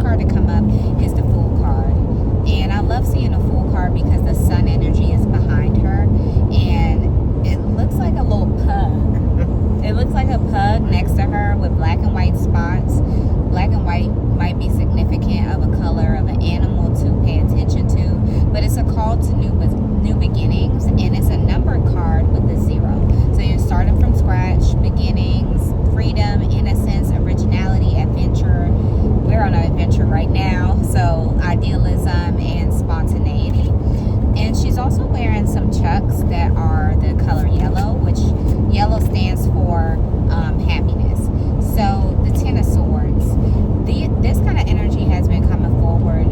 card to come up is the Fool card. And I love seeing a Fool card because the sun energy is behind her. And it looks like a little pug. It looks like a pug next to her with black and white spots. Black and white might be significant of a color of an animal to pay attention to. But it's a call to new beginnings. And it's a number card with a 0. So you're starting from scratch, beginnings, freedom, innocence, originality, adventure. We're on an adventure right now, so idealism and spontaneity. And she's also wearing some chucks that are the color yellow, which yellow stands for happiness. So the Ten of Swords, this kind of energy has been coming forward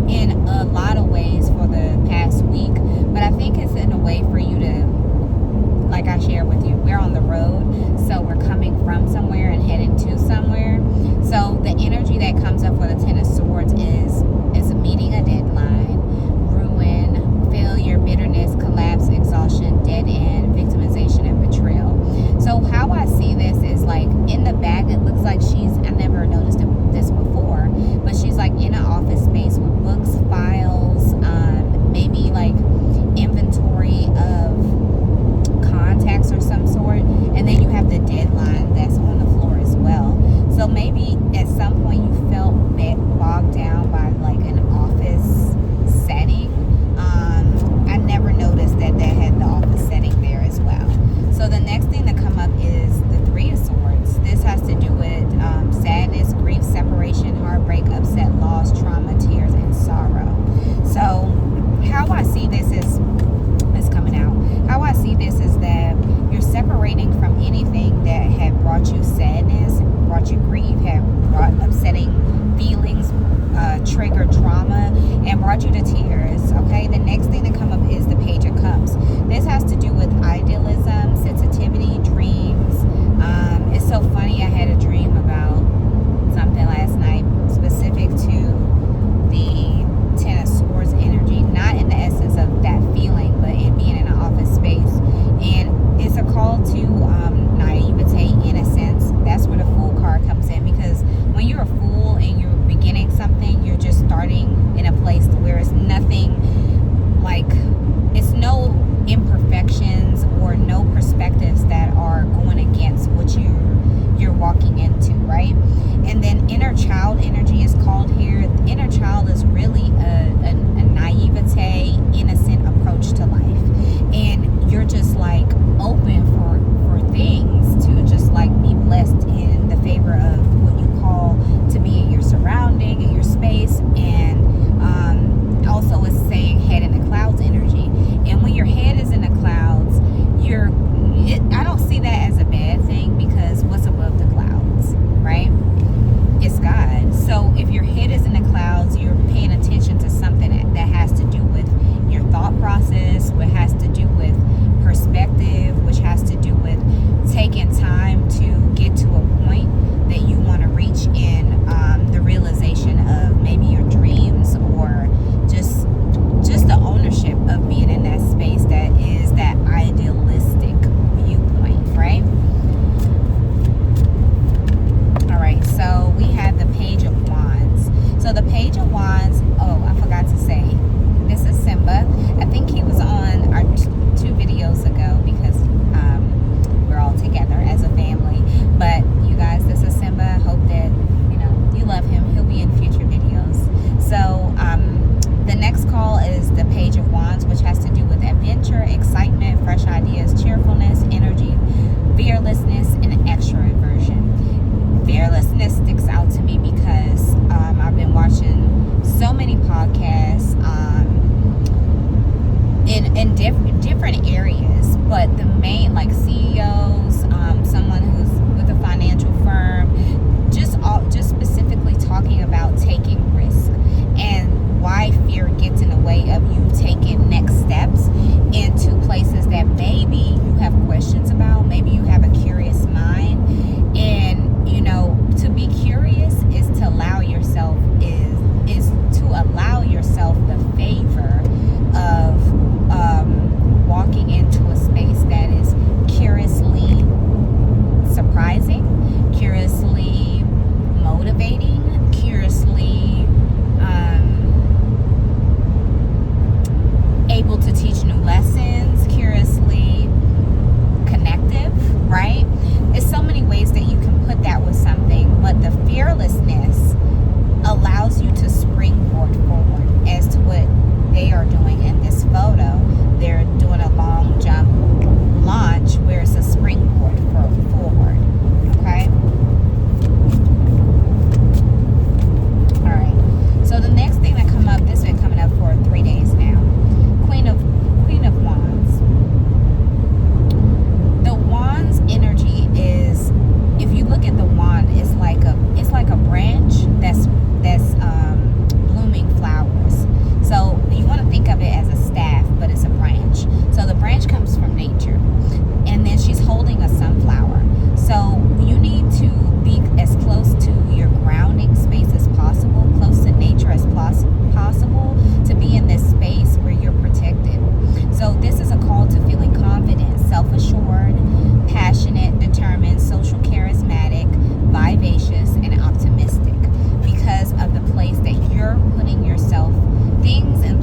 in a lot of ways for the past week, but I think it's in a way for you to, like I shared with you, we're on the road, so we're coming from somewhere and heading to somewhere. So the energy that comes up for the Ten of Swords is meeting a deadline, ruin, failure, bitterness, collapse, exhaustion, dead end, victimization, and betrayal. So how I see this is like in the back, it looks like I never noticed this before, but she's like in an office space with books, files, maybe like inventory of contacts or some sort, and then you have the deadline that's on the floor as well. So maybe at some point you felt bogged down by like an office setting. I never noticed that had the office setting there as well. So the next thing to come up is the Three of Swords. This has to do with sadness, grief, separation, heartbreak, upset, loss, trauma, tears, and sorrow. So how I see this is coming out. How I see this is that you're separating from anything that had brought you sadness, brought you grief, had brought upsetting feelings, triggered trauma, and brought you to tears. Okay, the next thing to come up is the Page of Cups. This has to do with idealism, sensitivity, dreams. It's so funny, I had a dream about something last night specific to the Ten of Swords energy, not in the essence of that feeling, but in being in an office space. And it's a call to naivete, innocence. That's where the Fool card comes in, because when you're a fool and you're beginning something, you're just starting in a place where it's nothing, like it's no imperfections or no perspectives that are going against what you're walking into, right? And then inner child energy is called here. Inner child is really a naivete, innocent approach to life, and you're just like open for things to just like be blessed in the favor of what you call to be in your surrounding, in your space. And also it's saying head in the clouds energy. And when your head is in the clouds, I don't see that as a bad thing, because what's above the clouds, right? It's God. So if your head is in the clouds, you're paying attention to something that has to do with your thought process, what has to do with perspective, which has to do with taking time to get to a point that you want to reach in the realization of maybe your dreams, or just the ownership of being in that space that is that idealistic viewpoint, right? All right, so we have the Page of Wands. So the Page of Wands, I forgot to say, this is Simba. I think he was on our 2 videos ago, because we're all together as a family. But you guys, this is Simba. I hope that you love him. He'll be in future videos. So the next call is the Page of Wands, which has to do with adventure, excitement, fresh ideas, cheerfulness, energy, fearlessness, and extroversion. Fearlessness sticks out to me because I've been watching so many podcasts in different areas, but the main, like CEOs, someone who's with a financial firm, just specifically talking about taking risk and why fear gets in the way of you taking next steps into places that maybe you have questions about, maybe you have a curious mind. And to be curious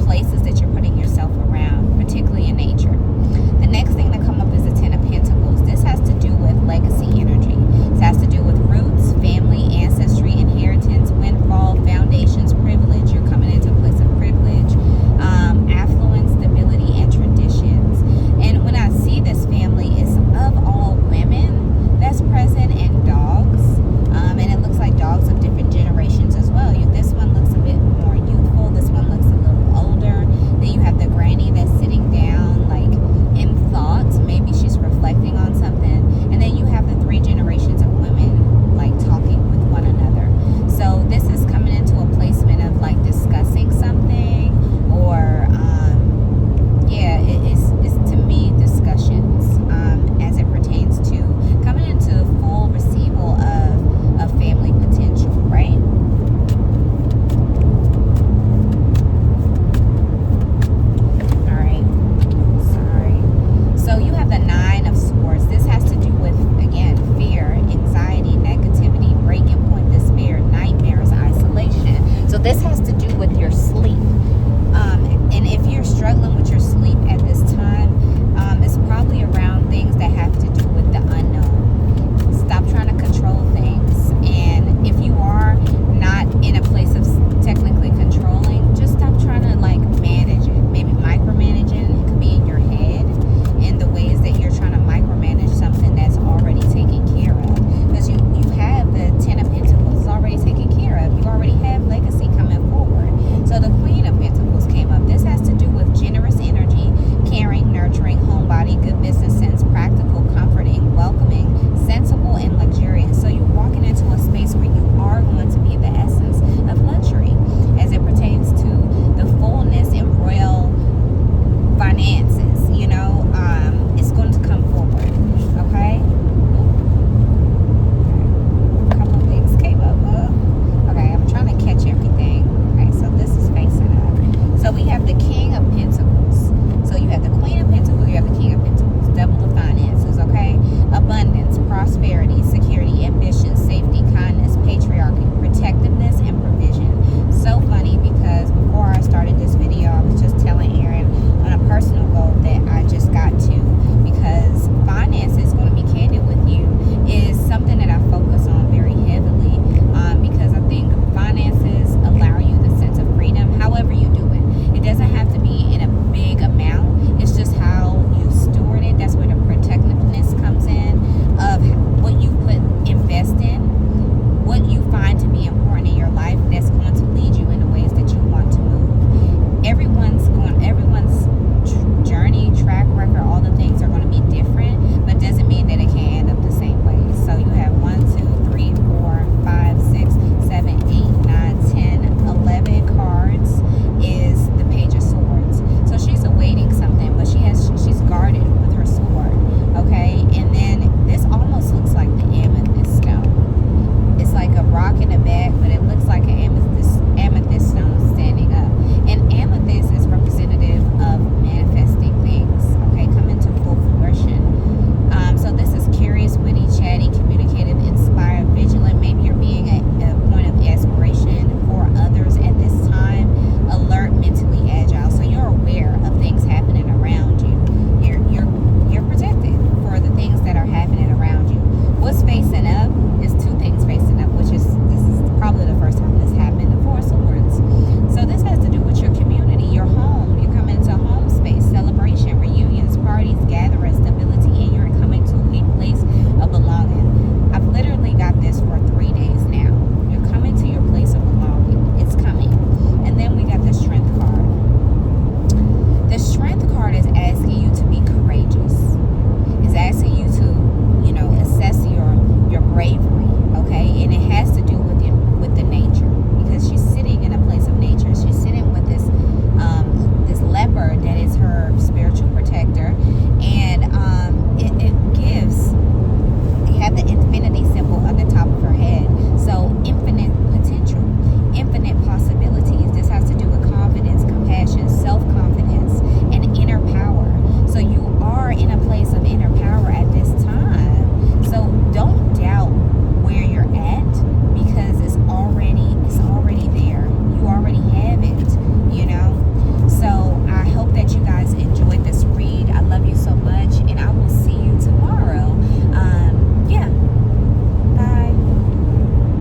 places that you're